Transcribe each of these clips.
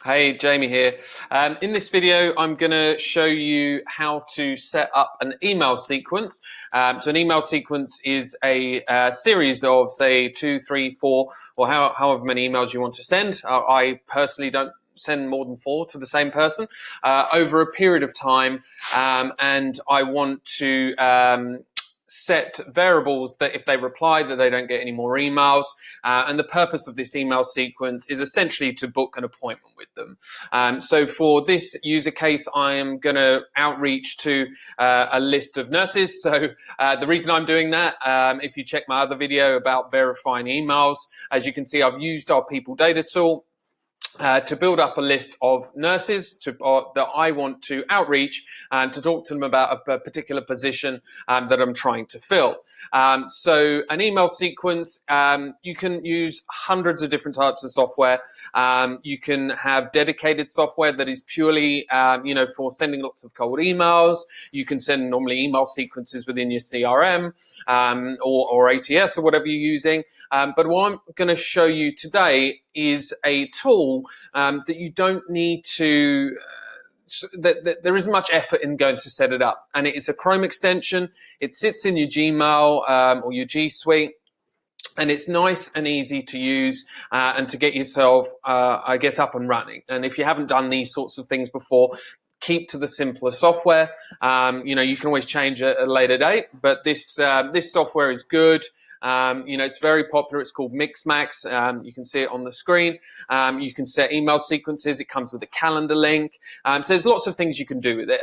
Hey, Jamie here. In this video, I'm going to show you how to set up an email sequence. So an email sequence is a series of, say, 2, 3, 4, or however many emails you want to send. I personally don't send more than 4 to the same person over a period of time, and I want to set variables that if they reply that they don't get any more emails, and the purpose of this email sequence is essentially to book an appointment with them. So for this user case, I am going to outreach to a list of nurses. So the reason I'm doing that, if you check my other video about verifying emails, as you can see, I've used our people data tool to build up a list of nurses that I want to outreach and to talk to them about a particular position that I'm trying to fill. So an email sequence, you can use hundreds of different types of software. You can have dedicated software that is purely, for sending lots of cold emails. You can send normally email sequences within your CRM or ATS or whatever you're using. But what I'm going to show you today is a tool that you don't need to, that there isn't much effort in going to set it up. And it is a Chrome extension. It sits in your Gmail or your G Suite. And it's nice and easy to use and to get yourself, up and running. And if you haven't done these sorts of things before, keep to the simpler software. You can always change at a later date, but this software is good. It's very popular. It's called Mixmax. You can see it on the screen. You can set email sequences. It comes with a calendar link. So there's lots of things you can do with it.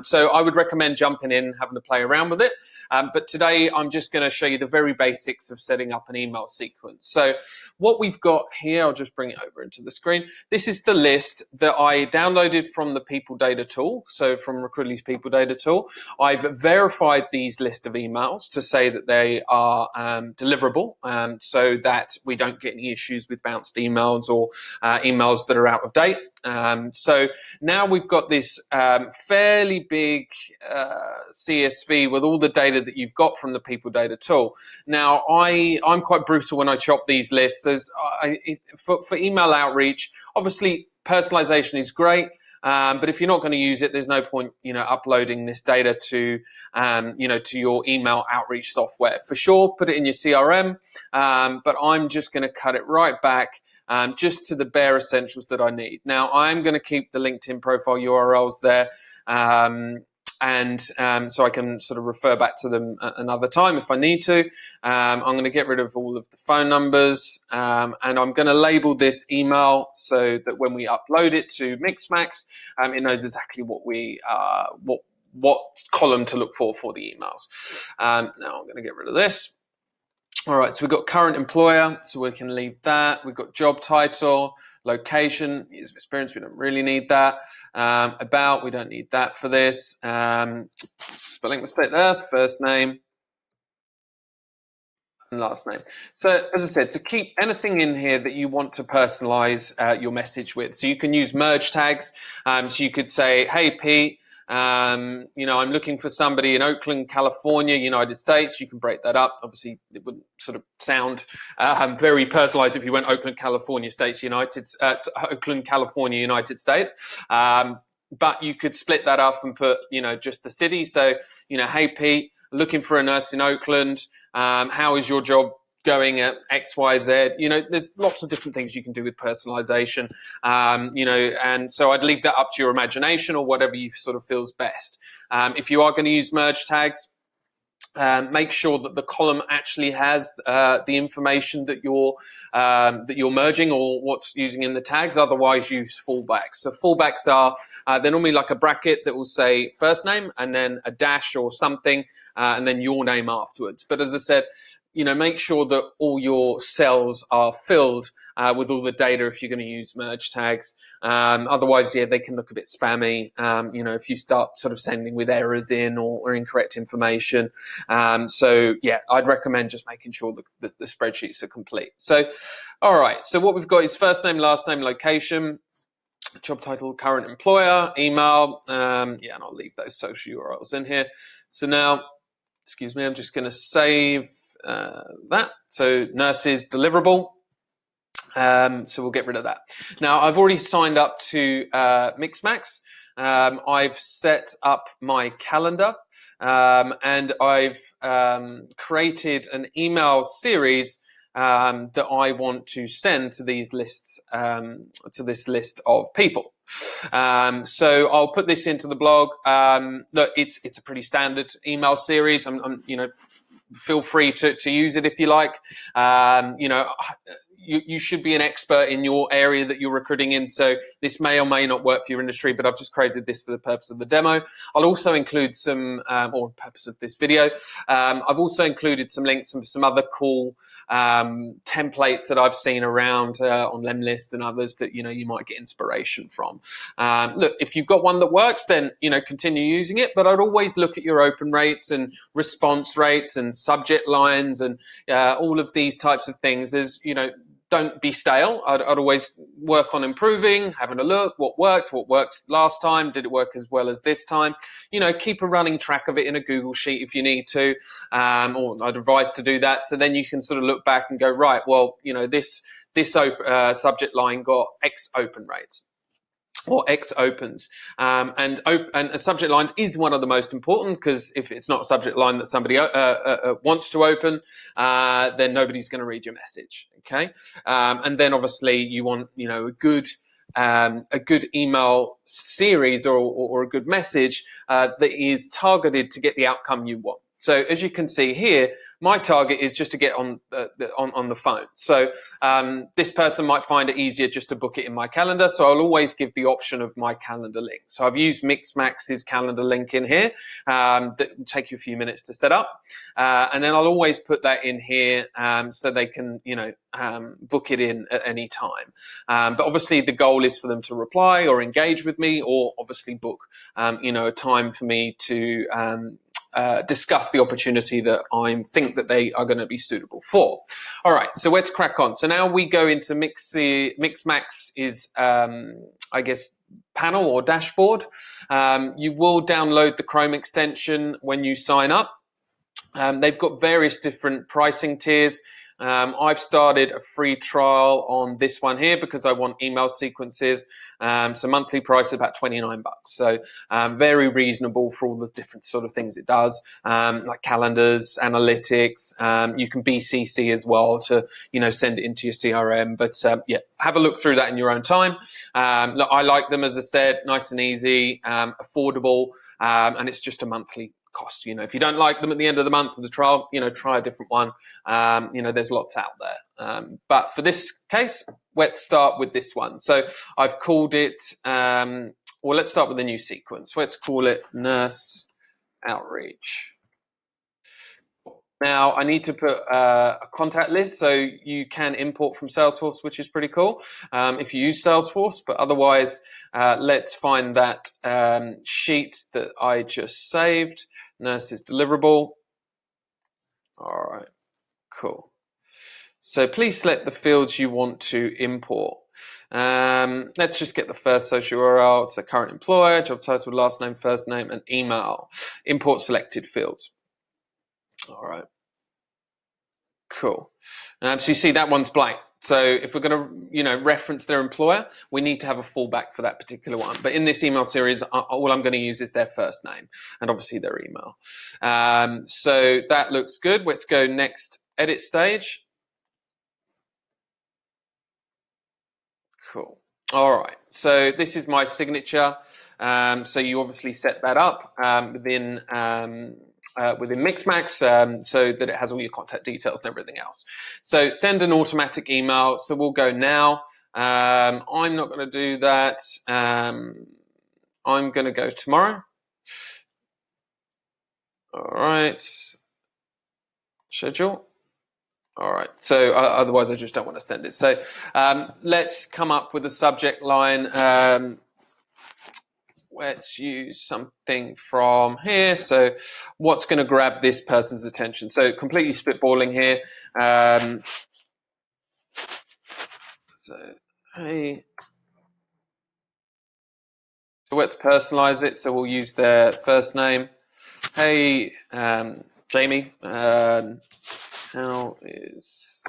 So I would recommend jumping in, having to play around with it. But today I'm just going to show you the very basics of setting up an email sequence. So what we've got here, I'll just bring it over into the screen. This is the list that I downloaded from the People Data tool. So from Recruitly's People Data tool, I've verified these list of emails to say that they are deliverable, so that we don't get any issues with bounced emails or emails that are out of date. So now we've got this fairly big CSV with all the data that you've got from the People Data tool. Now, I'm quite brutal when I chop these lists. For email outreach, obviously personalization is great. But if you're not going to use it, there's no point, uploading this data to your email outreach software. For sure, put it in your CRM, but I'm just going to cut it right back just to the bare essentials that I need. Now, I'm going to keep the LinkedIn profile URLs there. So I can sort of refer back to them another time if I need to. I'm going to get rid of all of the phone numbers, and I'm going to label this email so that when we upload it to Mixmax, it knows exactly what column to look for the emails. Now I'm going to get rid of this. All right, so we've got current employer, so we can leave that. We've got job title, location, years of experience, we don't really need that. About, we don't need that for this. Spelling mistake there, first name and last name. So as I said, to keep anything in here that you want to personalize your message with. So you can use merge tags. So you could say, hey, Pete, I'm looking for somebody in Oakland, California, United States. You can break that up. Obviously, it wouldn't sort of sound very personalized if you went Oakland, California, Oakland, California, United States. But you could split that up and put, just the city. So, hey, Pete, looking for a nurse in Oakland. How is your job going at XYZ? There's lots of different things you can do with personalization, and so I'd leave that up to your imagination or whatever you sort of feels best. If you are going to use merge tags, make sure that the column actually has the information that you're merging or what's using in the tags. Otherwise, use fallbacks. So fallbacks are they're normally like a bracket that will say first name and then a dash or something, and then your name afterwards. But as I said, make sure that all your cells are filled with all the data if you're going to use merge tags. Otherwise, they can look a bit spammy, if you start sort of sending with errors in or incorrect information. I'd recommend just making sure that the spreadsheets are complete. So, all right. So what we've got is first name, last name, location, job title, current employer, email. And I'll leave those social URLs in here. So now, excuse me, I'm just going to save that. So nurses deliverable. So we'll get rid of that. Now, I've already signed up to Mixmax. I've set up my calendar, and I've created an email series that I want to send to these lists, to this list of people. So I'll put this into the blog. Look, it's a pretty standard email series. Feel free to use it if you like. You should be an expert in your area that you're recruiting in. So this may or may not work for your industry, but I've just created this for the purpose of the demo. I'll also include some, or purpose of this video, I've also included some links from some other cool templates that I've seen around on Lemlist and others that, you might get inspiration from. Look, if you've got one that works, then, continue using it, but I'd always look at your open rates and response rates and subject lines and all of these types of things as, don't be stale. I'd always work on improving, having a look, what worked last time, did it work as well as this time? Keep a running track of it in a Google Sheet if you need to, or I'd advise to do that. So then you can sort of look back and go, right, well, this subject line got X open rates, or X opens, and a subject line is one of the most important, because if it's not a subject line that somebody wants to open, then nobody's going to read your message. Okay, and then obviously you want a good email series or a good message that is targeted to get the outcome you want. So as you can see here, my target is just to get on the phone. So this person might find it easier just to book it in my calendar. So I'll always give the option of my calendar link. So I've used Mixmax's calendar link in here that will take you a few minutes to set up. And then I'll always put that in here so they can, book it in at any time. But obviously the goal is for them to reply or engage with me, or obviously book, a time for me to discuss the opportunity that I think that they are going to be suitable for. All right, so let's crack on. So now we go into Mixmax's, I guess, panel or dashboard. You will download the Chrome extension when you sign up. They've got various different pricing tiers. I've started a free trial on this one here because I want email sequences. So monthly price is about $29. So very reasonable for all the different sort of things it does, like calendars, analytics. You can BCC as well to, send it into your CRM. But yeah, have a look through that in your own time. Look, I like them, as I said, nice and easy, affordable, and it's just a monthly cost. If you don't like them at the end of the month of the trial, try a different one. There's lots out there. But for this case, let's start with this one. So I've called it, well, let's start with a new sequence. Let's call it Nurse Outreach. Now I need to put a contact list, so you can import from Salesforce, which is pretty cool if you use Salesforce, but otherwise let's find that sheet that I just saved, nurses deliverable. All right, cool. So please select the fields you want to import. Let's just get the first social URL, so current employer, job title, last name, first name, and email. Import selected fields. All right, cool. So you see that one's blank. So if we're going to, reference their employer, we need to have a fallback for that particular one. But in this email series, all I'm going to use is their first name and obviously their email. So that looks good. Let's go next edit stage. Cool. All right. So this is my signature. So you obviously set that up within Mixmax so that it has all your contact details and everything else. So send an automatic email. So we'll go now. I'm not going to do that. I'm going to go tomorrow. All right. Schedule. All right. So otherwise, I just don't want to send it. So let's come up with a subject line. Let's use something from here. So what's going to grab this person's attention? So completely spitballing here. So, hey. So let's personalize it. So we'll use their first name. Hey, Jamie, how is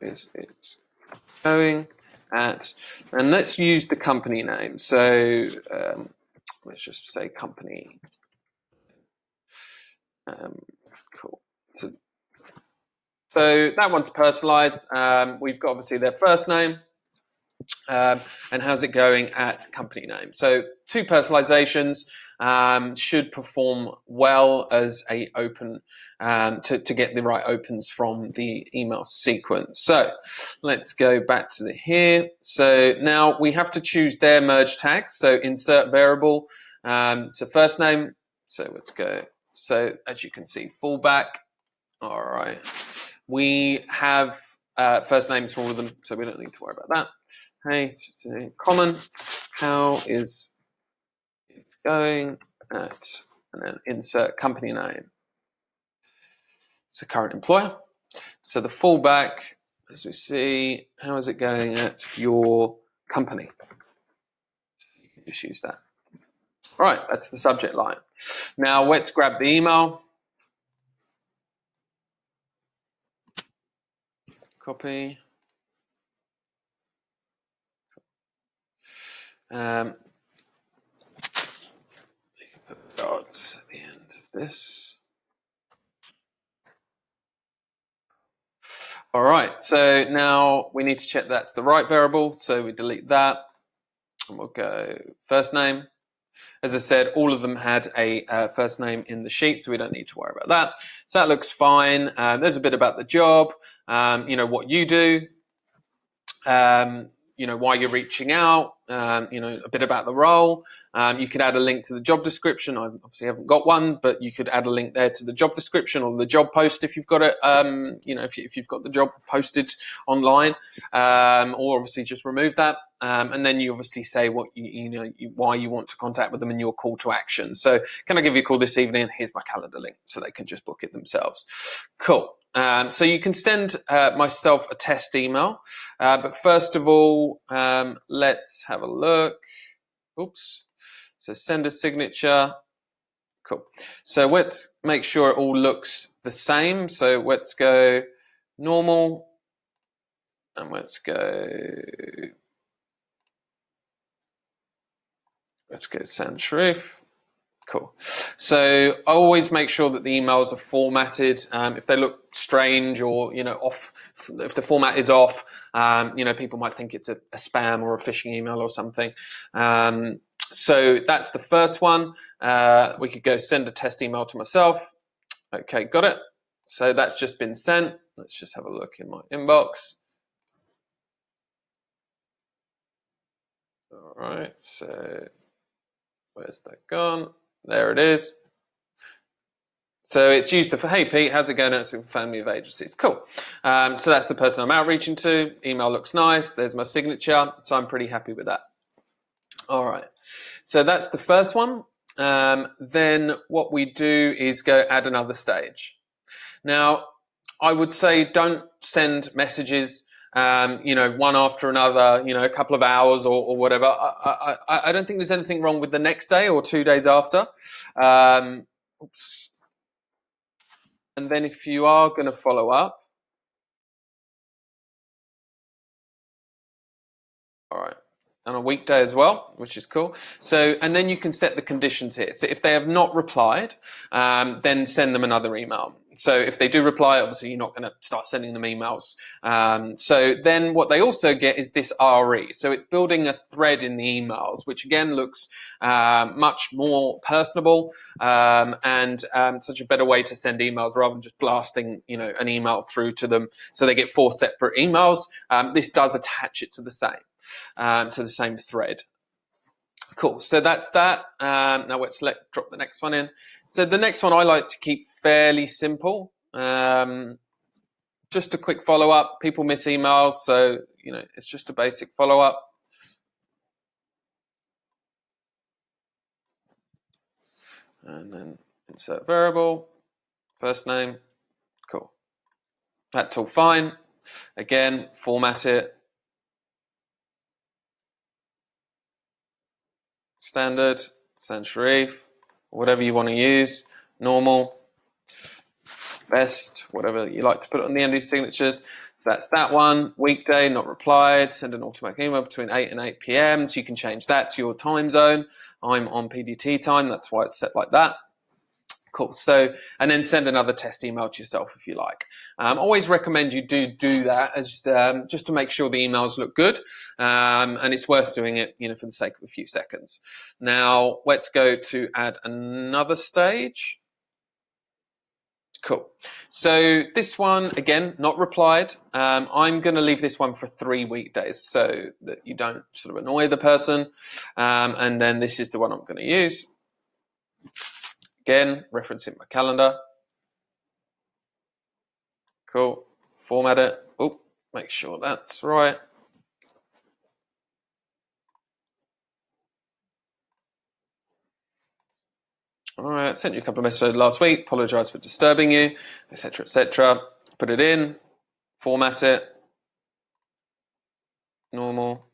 is it going at? And let's use the company name. So let's just say company. Cool. So that one's personalized. We've got obviously their first name. And how's it going at company name? So 2 personalizations should perform well as a open to get the right opens from the email sequence. So let's go back to here. So now we have to choose their merge tags. So insert variable. So first name. So let's go. So as you can see, fallback. All right. We have first names for all of them, so we don't need to worry about that. Hey, it's common. How is it going at? And then insert company name. It's a current employer. So the fallback, as we see, how is it going at your company? So you can just use that. All right, that's the subject line. Now let's grab the email. Copy. Put dots at the end of this. All right, so now we need to check that's the right variable. So we delete that and we'll go first name. As I said, all of them had a first name in the sheet, so we don't need to worry about that. So that looks fine. There's a bit about the job, what you do, why you're reaching out, a bit about the role. You could add a link to the job description. I obviously haven't got one, but you could add a link there to the job description or the job post if you've got it. If you've got the job posted online, or obviously just remove that. And then you obviously say what why you want to contact with them and your call to action. So, can I give you a call this evening? Here's my calendar link, so they can just book it themselves. Cool. So you can send myself a test email, but first of all, let's have a look. Oops. So send a signature. Cool. So let's make sure it all looks the same. So let's go normal, and let's go sans serif. Cool. So I always make sure that the emails are formatted. If they look strange or off, if the format is off, people might think it's a spam or a phishing email or something. So that's the first one. We could go send a test email to myself. Okay, got it. So that's just been sent. Let's just have a look in my inbox. All right. So where's that gone? There it is. So it's used for, hey Pete, how's it going? It's a family of agencies. Cool. So that's the person I'm outreaching to. Email looks nice. There's my signature. So I'm pretty happy with that. All right. So that's the first one. Then what we do is go add another stage. Now, I would say don't send messages one after another, a couple of hours or whatever. I don't think there's anything wrong with the next day or 2 days after. Oops. And then if you are going to follow up, all right, on a weekday as well, which is cool. So, and then you can set the conditions here. So if they have not replied, then send them another email. So if they do reply, obviously you're not going to start sending them emails. So then what they also get is this RE. So it's building a thread in the emails, which again looks much more personable and such a better way to send emails rather than just blasting, an email through to them. So they get 4 separate emails. This does attach it to the same thread. Cool. So that's that. Now let's drop the next one in. So the next one I like to keep fairly simple. Just a quick follow up. People miss emails, so it's just a basic follow up. And then insert variable, first name. Cool. That's all fine. Again, format it. Standard, sans serif, whatever you want to use, normal. best, whatever you like to put on the end of your signatures. So that's that one. Weekday, not replied. Send an automatic email between 8 and 8 p.m. So you can change that to your time zone. I'm on PDT time. That's why it's set like that. Cool. So, and then send another test email to yourself if you like. Always recommend you do that as just to make sure the emails look good, and it's worth doing it, for the sake of a few seconds. Now, let's go to add another stage. Cool. So this one, again, not replied. I'm going to leave this one for 3 weekdays so that you don't sort of annoy the person. And then this is the one I'm going to use. Again, referencing my calendar. Cool. Format it. Oh, make sure that's right. All right, I sent you a couple of messages last week. Apologize for disturbing you, etc., etc. Put it in, format it, normal.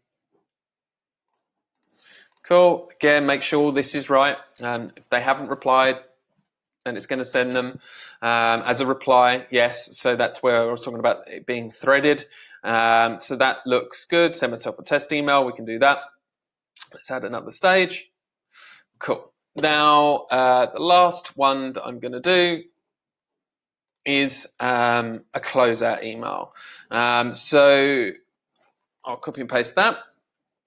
Cool. Again, make sure this is right. If they haven't replied, then it's going to send them as a reply. Yes, so that's where I was talking about it being threaded. So that looks good. Send myself a test email. We can do that. Let's add another stage. Cool. Now, the last one that I'm going to do is a closeout email. So I'll copy and paste that.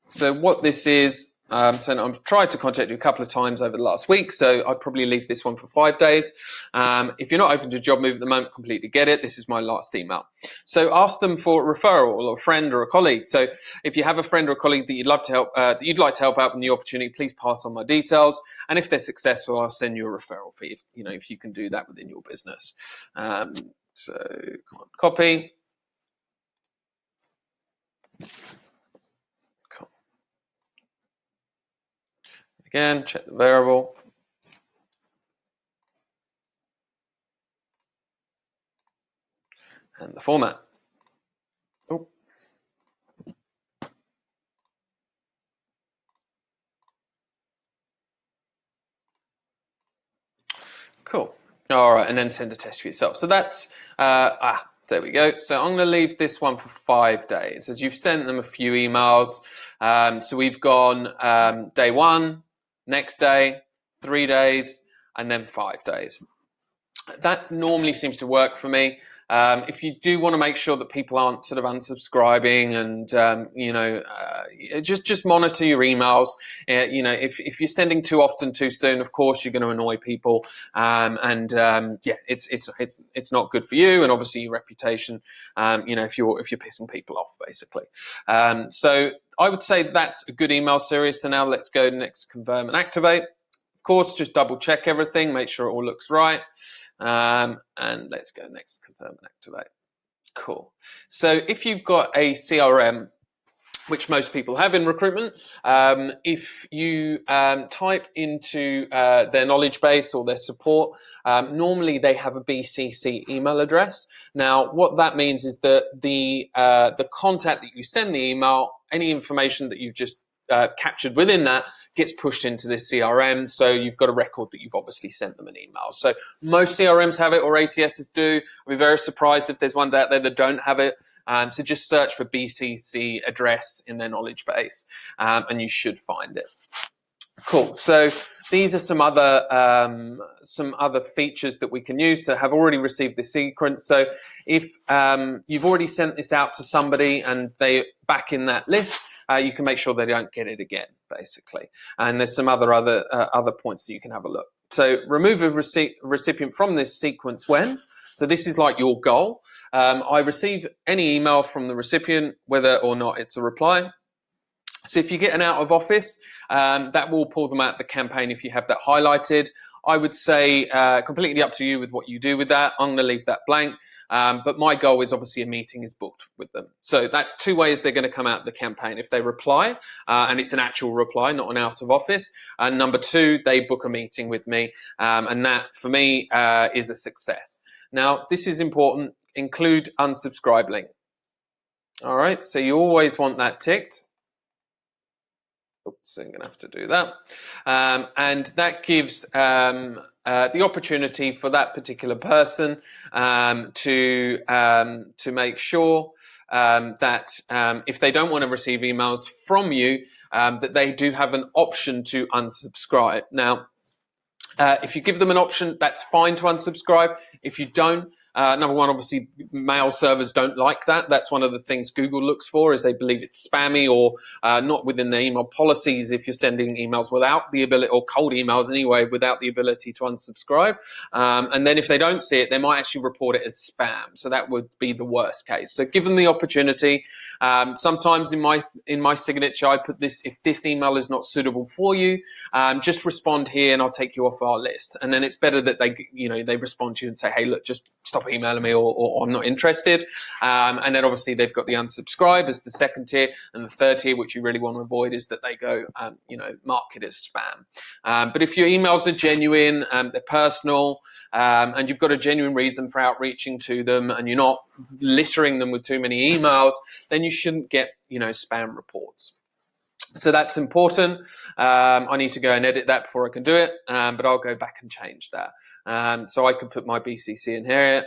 So what this is, so I've tried to contact you a couple of times over the last week, so I'd probably leave this one for 5 days. If you're not open to a job move at the moment, completely get it. This is my last email. So ask them for a referral or a friend or a colleague. So if you have a friend or a colleague that you'd love to help, that you'd like to help out with the opportunity, please pass on my details. And if they're successful, I'll send you a referral fee. If you can do that within your business. So come on, copy. Again, check the variable. And the format. Oh. Cool. All right, and then send a test for yourself. So that's, there we go. So I'm going to leave this one for 5 days, as you've sent them a few emails. So we've gone day 1, next day, 3 days, and then 5 days. That normally seems to work for me. If you do want to make sure that people aren't sort of unsubscribing and, just monitor your emails. If you're sending too often too soon, of course, you're going to annoy people. It's not good for you. And obviously your reputation, if you're pissing people off, basically. So I would say that's a good email series. So now let's go next, confirm and activate. Of course, just double check everything, make sure it all looks right. And let's go next, confirm and activate. Cool. So if you've got a CRM, which most people have in recruitment, if you type into their knowledge base or their support, normally they have a BCC email address. Now, what that means is that the contact that you send the email, any information that you've just captured within that gets pushed into this CRM. So you've got a record that you've obviously sent them an email. So most CRMs have it, or ATSs do. I'd be very surprised if there's ones out there that don't have it. So just search for BCC address in their knowledge base, and you should find it. Cool. So these are some other features that we can use. So have already received this sequence. So if you've already sent this out to somebody and they're back in that list, you can make sure they don't get it again, basically. And there's some other points that you can have a look. So remove a recipient from this sequence when. So this is like your goal. I receive any email from the recipient, whether or not it's a reply. So if you get an out of office, that will pull them out of the campaign if you have that highlighted. I would say completely up to you with what you do with that. I'm going to leave that blank. But my goal is obviously a meeting is booked with them. So that's 2 ways they're going to come out of the campaign. If they reply, and it's an actual reply, not an out of office. And number 2, they book a meeting with me. And that, for me, is a success. Now, this is important. Include unsubscribe link. All right, so you always want that ticked. Oops, I'm going to have to do that. And that gives the opportunity for that particular person to make sure that if they don't want to receive emails from you, that they do have an option to unsubscribe. Now, if you give them an option, that's fine to unsubscribe. If you don't, number one, obviously mail servers don't like that. That's one of the things Google looks for, is they believe it's spammy or not within the email policies if you're sending emails without the ability, or cold emails anyway, without the ability to unsubscribe. And then if they don't see it, they might actually report it as spam. So that would be the worst case. So give them the opportunity. Sometimes in my signature, I put this: if this email is not suitable for you, just respond here and I'll take you off our list. And then it's better that they respond to you and say, hey, look, just stop emailing me, or I'm not interested. And then obviously they've got the unsubscribe as the second tier, and the third tier, which you really want to avoid, is that they go, mark it as spam. But if your emails are genuine, they're personal, and you've got a genuine reason for outreaching to them, and you're not littering them with too many emails, then you shouldn't get, spam reports. So that's important. I need to go and edit that before I can do it, but I'll go back and change that. So I could put my BCC in here.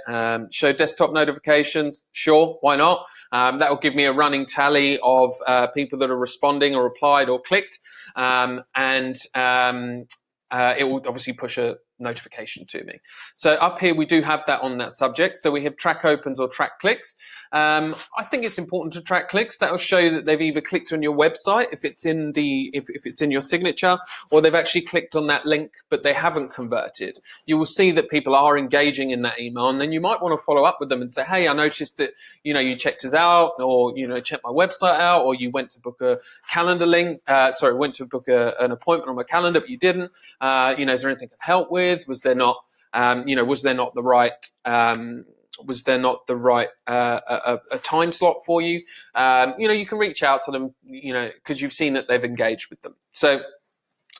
Show desktop notifications. Sure, why not? That will give me a running tally of people that are responding or replied or clicked. And it will obviously push a notification to me. So up here we do have that on that subject. So we have track opens or track clicks. I think it's important to track clicks. That will show you that they've either clicked on your website if it's in if it's in your signature, or they've actually clicked on that link but they haven't converted. You will see that people are engaging in that email, and then you might want to follow up with them and say, hey, I noticed that you checked us out, or checked my website out, or you went to book a calendar link. Went to book an appointment on my calendar, but you didn't. Is there anything I can help with? Was there not the right a time slot for you? You can reach out to them, because you've seen that they've engaged with them. So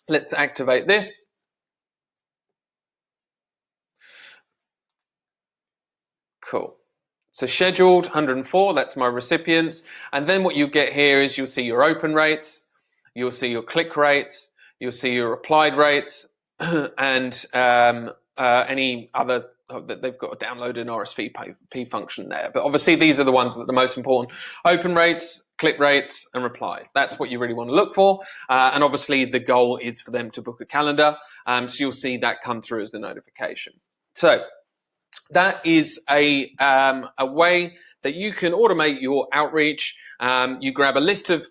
let's activate this. Cool. So scheduled 104, that's my recipients. And then what you get here is you'll see your open rates, you'll see your click rates, you'll see your applied rates, and any other that they've got to download an RSVP function there. But obviously these are the ones that are the most important: open rates, click rates, and replies. That's what you really want to look for. And obviously the goal is for them to book a calendar. So you'll see that come through as the notification. So that is a way that you can automate your outreach. You grab a list of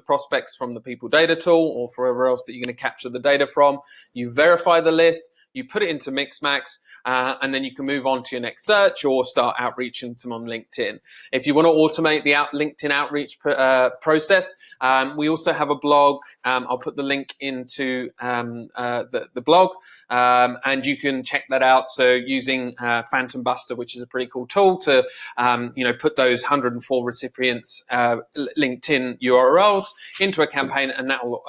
prospects from the People Data tool, or wherever else that you're going to capture the data from. You verify the list, you put it into Mixmax, and then you can move on to your next search or start outreaching to them on LinkedIn. If you want to automate the LinkedIn outreach process, we also have a blog. I'll put the link into the blog, and you can check that out. So using Phantom Buster, which is a pretty cool tool to put those 104 recipients LinkedIn URLs into a campaign, and that will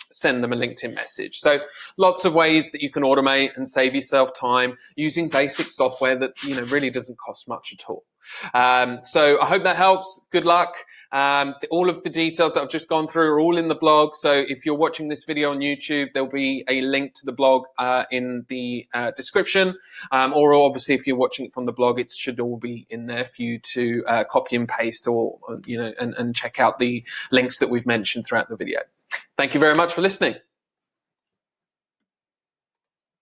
send them a LinkedIn message. So lots of ways that you can automate and save yourself time using basic software that really doesn't cost much at all. So I hope that helps. Good luck. All of the details that I've just gone through are all in the blog. So if you're watching this video on YouTube, there'll be a link to the blog in the description. Or obviously, if you're watching it from the blog, it should all be in there for you to copy and paste, or and check out the links that we've mentioned throughout the video. Thank you very much for listening.